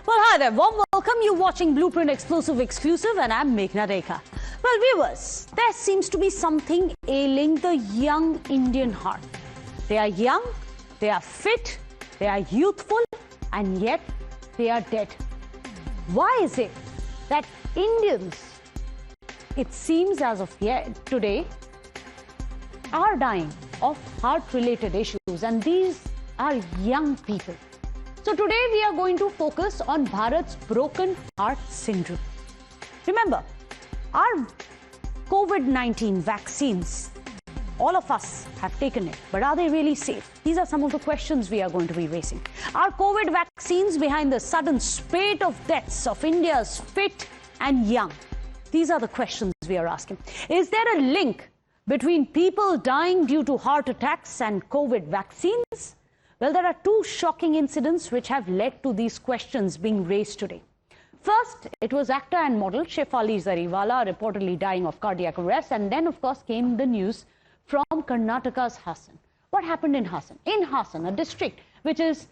Well, hi there. Warm welcome. You're watching Blueprint Exclusive and I'm Meghna Deka. Well, viewers, there seems to be something ailing the young Indian heart. They are young, they are fit, they are youthful, and yet they are dead. Why is it that Indians, it seems as of today, are dying of heart-related issues, and these are young people? So today we are going to focus on Bharat's broken heart syndrome. Remember, our COVID-19 vaccines, all of us have taken it, but are they really safe? These are some of the questions we are going to be raising. Are COVID vaccines behind the sudden spate of deaths of India's fit and young? These are the questions we are asking. Is there a link between people dying due to heart attacks and COVID vaccines? Well, there are two shocking incidents which have led to these questions being raised today. First, it was actor and model Shefali Zariwala reportedly dying of cardiac arrest, and then, of course, came the news from Karnataka's Hassan. What happened in Hassan? In Hassan, a district which is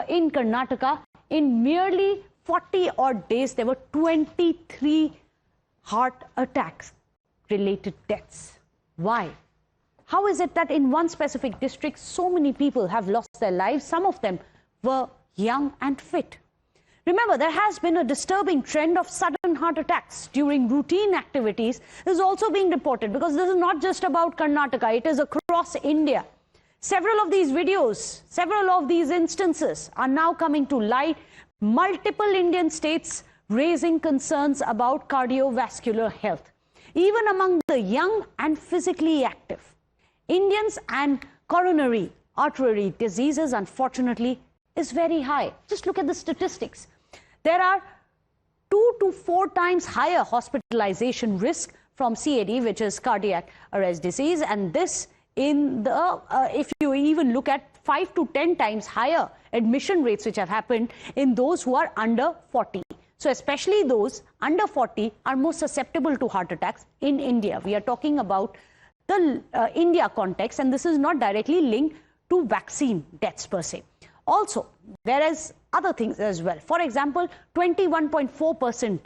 in Karnataka, in merely 40-odd days, there were 23 heart attacks-related deaths. Why? How is it that in one specific district, so many people have lost their lives? Some of them were young and fit. Remember, there has been a disturbing trend of sudden heart attacks during routine activities. This is also being reported because this is not just about Karnataka, it is across India. Several of these videos, several of these instances are now coming to light. Multiple Indian states raising concerns about cardiovascular health, even among the young and physically active. Indians and coronary artery diseases, unfortunately, is very high. Just look at the statistics. There are 2 to 4 times higher hospitalization risk from CAD, which is cardiac arrest disease, and this in the, if you even look at 5 to 10 times higher admission rates which have happened in those who are under 40. So especially those under 40 are more susceptible to heart attacks in India. We are talking about the India context, and this is not directly linked to vaccine deaths per se. Also, there is other things as well. For example, 21.4%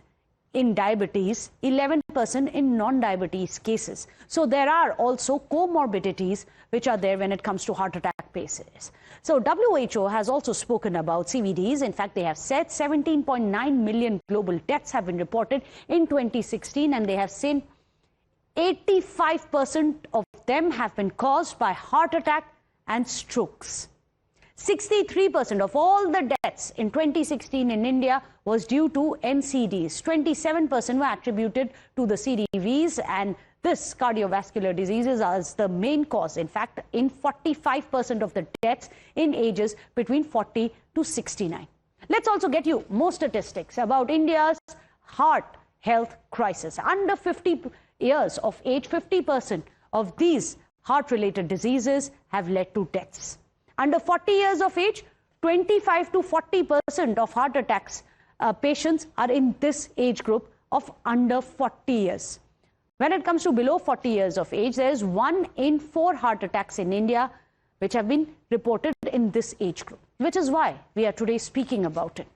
in diabetes, 11% in non-diabetes cases. So there are also comorbidities which are there when it comes to heart attack cases. So WHO has also spoken about CVDs. In fact, they have said 17.9 million global deaths have been reported in 2016, and they have seen 85% of them have been caused by heart attack and strokes. 63% of all the deaths in 2016 in India was due to NCDs. 27% were attributed to the CDVs, and this cardiovascular diseases as the main cause. In fact, in 45% of the deaths in ages between 40 to 69. Let's also get you more statistics about India's heart health crisis. Under 50 years of age, 50% of these heart-related diseases have led to deaths. Under 40 years of age, 25 to 40% of heart attacks patients are in this age group of under 40 years. When it comes to below 40 years of age, there is 1 in 4 heart attacks in India which have been reported in this age group, which is why we are today speaking about it.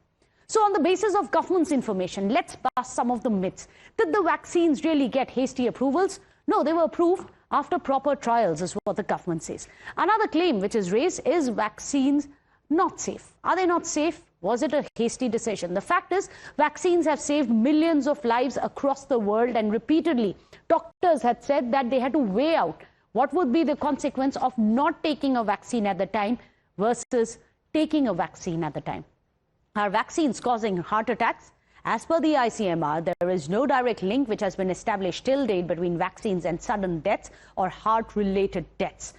So on the basis of government's information, let's bust some of the myths. Did the vaccines really get hasty approvals? No, they were approved after proper trials, is what the government says. Another claim which is raised is vaccines not safe. Are they not safe? Was it a hasty decision? The fact is, vaccines have saved millions of lives across the world, and repeatedly, doctors had said that they had to weigh out what would be the consequence of not taking a vaccine at the time versus taking a vaccine at the time. Are vaccines causing heart attacks? As per the ICMR, there is no direct link which has been established till date between vaccines and sudden deaths or heart-related deaths.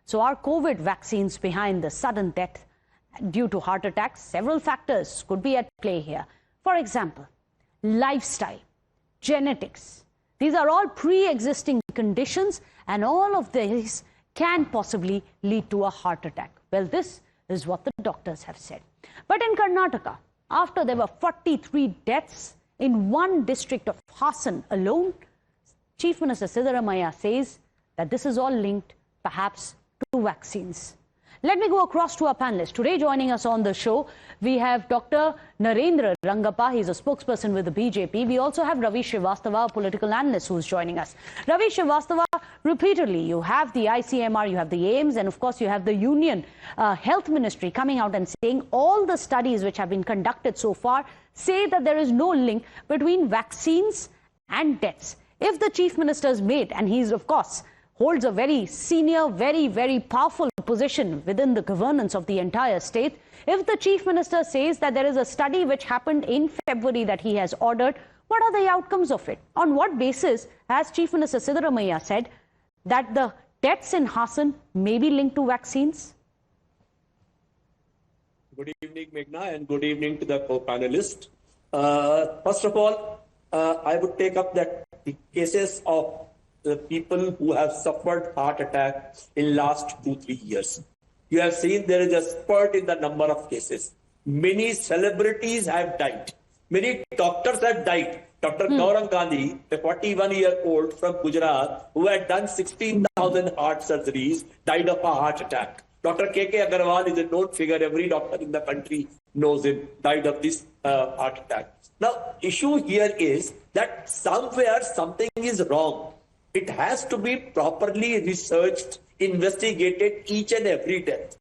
So are COVID vaccines behind the sudden death due to heart attacks? Several factors could be at play here. For example, lifestyle, genetics. These are all pre-existing conditions, and all of these can possibly lead to a heart attack. Well, this is what the doctors have said. But in Karnataka, after there were 43 deaths in one district of Hassan alone, Chief Minister Siddaramaiah says that this is all linked perhaps to vaccines. Let me go across to our panelists. Today joining us on the show, we have Dr. Narendra Rangappa. He's a spokesperson with the BJP. We also have Ravi Srivastava, a political analyst who's joining us. Ravi Srivastava, repeatedly, you have the ICMR, you have the AIMS, and of course you have the Union Health Ministry coming out and saying all the studies which have been conducted so far say that there is no link between vaccines and deaths. If the Chief Minister's made, and he's of course holds a very senior, very powerful position within the governance of the entire state, if the Chief Minister says that there is a study which happened in February that he has ordered, what are the outcomes of it? On what basis has Chief Minister Siddaramaiah said that the deaths in Hassan may be linked to vaccines? Good evening, Meghna, and good evening to the co-panelist. First of all, I would take up that the cases of the people who have suffered heart attack in last 2-3 years. You have seen there is a spurt in the number of cases. Many celebrities have died. Many doctors have died. Dr. Gaurang Gandhi, a 41-year-old from Gujarat, who had done 16,000 heart surgeries, died of a heart attack. Dr. K.K. Agarwal is a known figure. Every doctor in the country knows him, died of this heart attack. Now, issue here is that somewhere something is wrong. It has to be properly researched, investigated each and every death.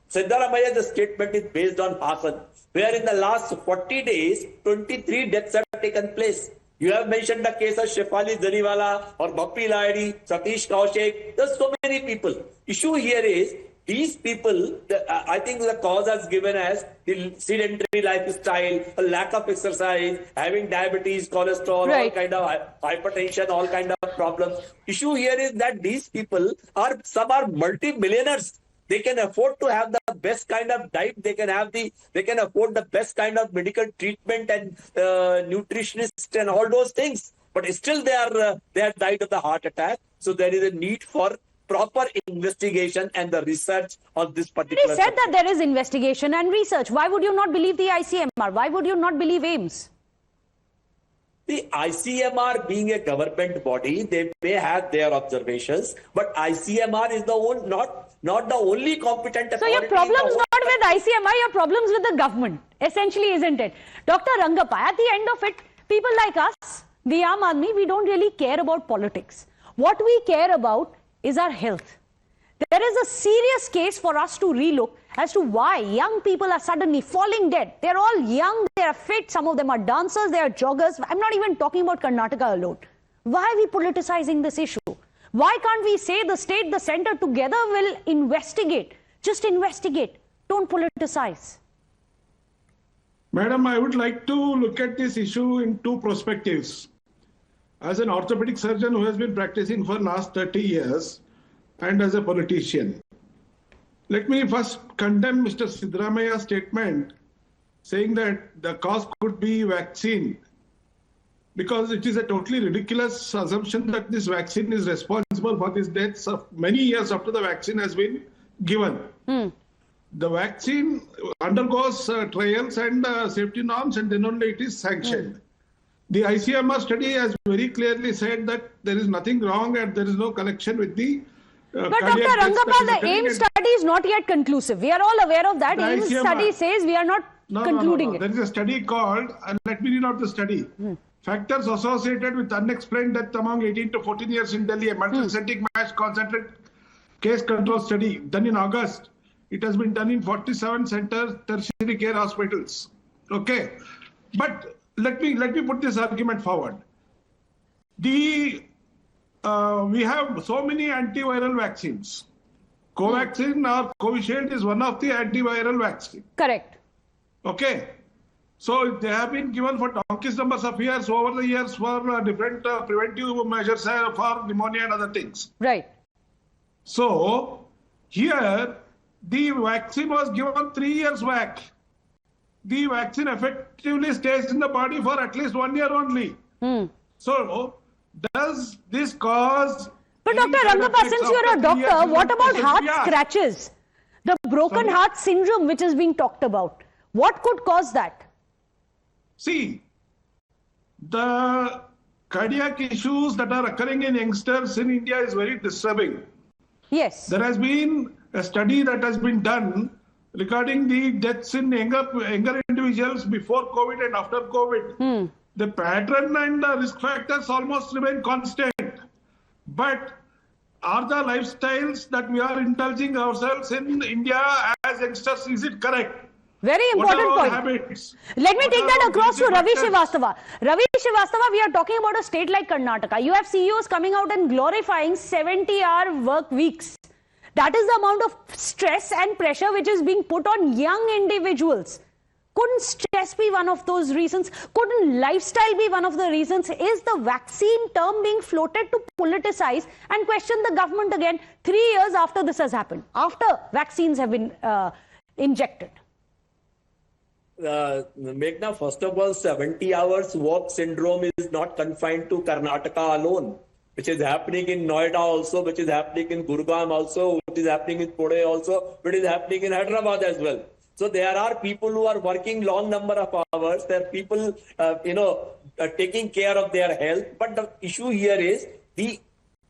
Siddaramaiah, the statement is based on Hassan, where in the last 40 days, 23 deaths have taken place. You have mentioned the case of Shefali Zariwala or Bappi Lahiri, Satish Kaushik. There's so many people. Issue here is, these people, I think the cause has given as the sedentary lifestyle, a lack of exercise, having diabetes, cholesterol, all kind of hypertension, all kind of problems. Issue here is that these people some are multi-millionaires. They can afford to have the best kind of diet. They can afford the best kind of medical treatment and nutritionist and all those things. But still they have died of the heart attack. So there is a need for proper investigation and the research on this particular. He said that there is investigation and research. Why would you not believe the ICMR? Why would you not believe AIMS? The ICMR being a government body, they may have their observations, but ICMR is not the only competent authority. So your problem's not with ICMR, your problem's with the government, essentially, isn't it? Dr. Rangappa, at the end of it, people like us, the Aam Aadmi, we don't really care about politics. What we care about is our health. There is a serious case for us to relook as to why young people are suddenly falling dead. They're all young, they're fit, some of them are dancers, they are joggers. I'm not even talking about Karnataka alone. Why are we politicizing this issue? Why can't we say the state, the center together will investigate? Just investigate. Don't politicize. Madam, I would like to look at this issue in two perspectives. As an orthopedic surgeon who has been practicing for last 30 years and as a politician, let me first condemn Mr. Siddaramaiah's statement saying that the cause could be vaccine, because it is a totally ridiculous assumption that this vaccine is responsible for these deaths of many years after the vaccine has been given. The vaccine undergoes trials and safety norms, and then only it is sanctioned. The ICMR study has very clearly said that there is nothing wrong and there is no connection with the But Dr. Rangappa, the AIMS study is not yet conclusive. We are all aware of that. AIMS study says we are not concluding it. There is a study called, and let me read out the study. Factors associated with unexplained death among 18 to 14 years in Delhi, a multi-centric matched concentrated case control study done in August. It has been done in 47 centers, tertiary care hospitals. Okay. But let me put this argument forward. We have so many antiviral vaccines. Covaxin or Covishield is one of the antiviral vaccines. Correct. Okay. So they have been given for donkey's numbers of years, over the years, for different preventive measures for pneumonia and other things. Right. So here the vaccine was given 3 years back. The vaccine effectively stays in the body for at least 1 year only. So does this cause... But Dr. Rangappa, since you're a doctor, what about heart scratches? The broken heart syndrome which is being talked about. What could cause that? See, the cardiac issues that are occurring in youngsters in India is very disturbing. Yes. There has been a study that has been done regarding the deaths in younger individuals before COVID and after COVID. The pattern and the risk factors almost remain constant. But are the lifestyles that we are indulging ourselves in India as youngsters, is it correct? Very important point. Habits? Let me take that across to Ravi Srivastava. Ravi Srivastava, we are talking about a state like Karnataka. You have CEOs coming out and glorifying 70-hour work weeks. That is the amount of stress and pressure which is being put on young individuals. Couldn't stress be one of those reasons? Couldn't lifestyle be one of the reasons? Is the vaccine term being floated to politicize and question the government again 3 years after this has happened, after vaccines have been injected? Meghna, first of all, 70 hours work syndrome is not confined to Karnataka alone, which is happening in Noida also, which is happening in Gurgaon also, which is happening in Pune also, which is happening in Hyderabad as well. So there are people who are working long number of hours. There are people, taking care of their health. But the issue here is the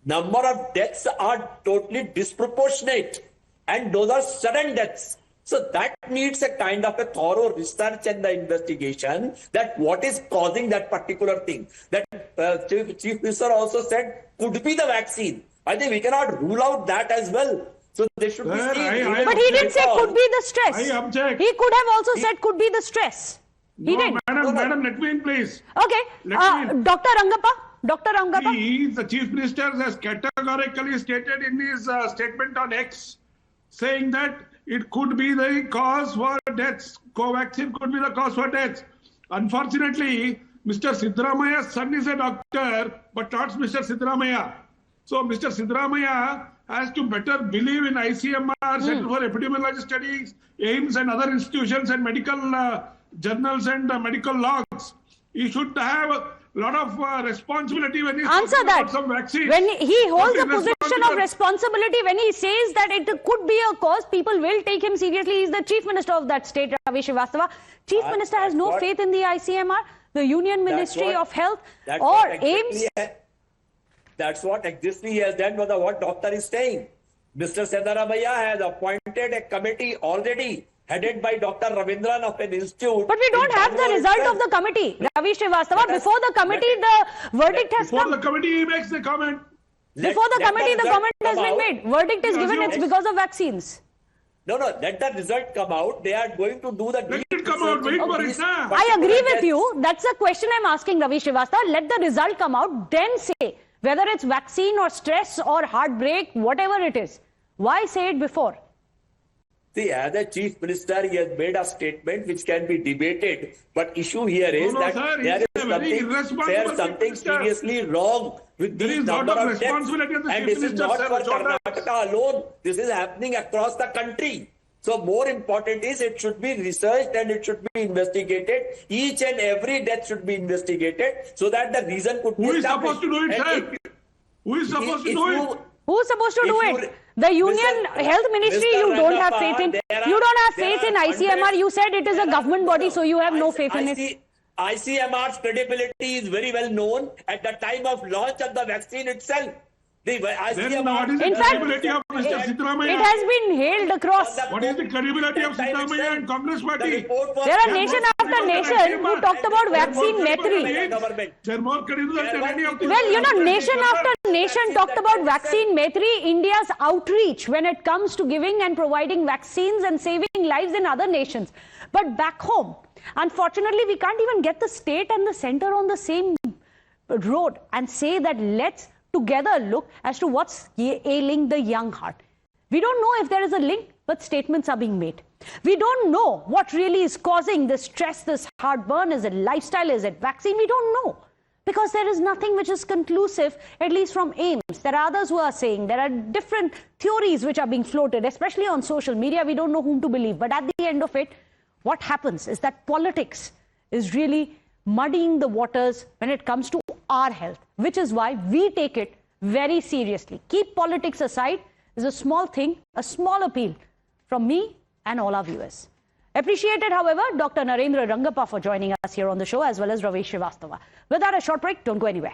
number of deaths are totally disproportionate, and those are sudden deaths. So that needs a kind of a thorough research and the investigation that what is causing that particular thing. That Chief Minister also said could be the vaccine. I think we cannot rule out that as well. So they should be seen. But he didn't say could be the stress. I object. He could have also said could be the stress. He did. Madam, let me in, please. Okay. Dr. Rangappa. Dr. Rangappa. The Chief Minister has categorically stated in his statement on X, saying that it could be the cause for deaths. Covaxin could be the cause for deaths. Unfortunately, Mr. Siddaramaiah's son is a doctor, but not Mr. Siddaramaiah. So Mr. Siddaramaiah has to better believe in ICMR, Center for Epidemiology Studies, AIMS and other institutions and medical journals and medical logs. He should have a lot of responsibility when he answer that. Some vaccines. When he holds a position of responsibility, when he says that it could be a cause, people will take him seriously. He is the Chief Minister of that state, Ravi Srivastava. Chief Minister has no faith in the ICMR, the Union Ministry of Health or AIMS. That's what exactly he has done with what doctor is saying. Mr. Siddaramaiah has appointed a committee already headed by Dr. Ravindran of an institute. But we don't have the result of the committee. Ravi Srivastava, before the committee, the verdict has come. Before the committee, he makes the comment. Before the committee, the comment has been made. Verdict is given, it's because of vaccines. No, let the result come out. They are going to do the... Let it come out. Wait for it, sir. I agree with you. That's the question I'm asking, Ravi Srivastava. Let the result come out, then say whether it's vaccine or stress or heartbreak, whatever it is. Why say it before? See, as a Chief Minister, he has made a statement which can be debated. But issue here is that sir, there is something seriously wrong with these number of deaths. And this is not for Karnataka alone. This is happening across the country. So more important is it should be researched and it should be investigated. Each and every death should be investigated so that the reason could be established. Who is supposed to do it, sir? Who is supposed to do it? Who's supposed to do it? The Union Health Ministry, you don't have faith in. You don't have faith in ICMR. You said it is a government body, so you have no faith in it. ICMR's credibility is very well known at the time of launch of the vaccine itself. In fact, it has been hailed across. What is the credibility of Siddaramaiah and Congress Party? There are nation after nation who talked about vaccine Maitri. They're more credible than any of the... Well, you know, nation after nation talked about vaccine Maitri, India's outreach when it comes to giving and providing vaccines and saving lives in other nations. But back home, unfortunately, we can't even get the state and the center on the same road and say that let's together look as to what's ailing the young heart. We don't know if there is a link, but statements are being made. We don't know what really is causing this stress, this heartburn. Is it lifestyle? Is it vaccine? We don't know. Because there is nothing which is conclusive, at least from AIMS. There are others who are saying there are different theories which are being floated, especially on social media. We don't know whom to believe. But at the end of it, what happens is that politics is really muddying the waters when it comes to our health, which is why we take it very seriously. Keep politics aside is a small thing, a small appeal from me and all our viewers. Appreciated, however, Dr. Narendra Rangappa for joining us here on the show, as well as Ravi Srivastava. Without a short break, don't go anywhere.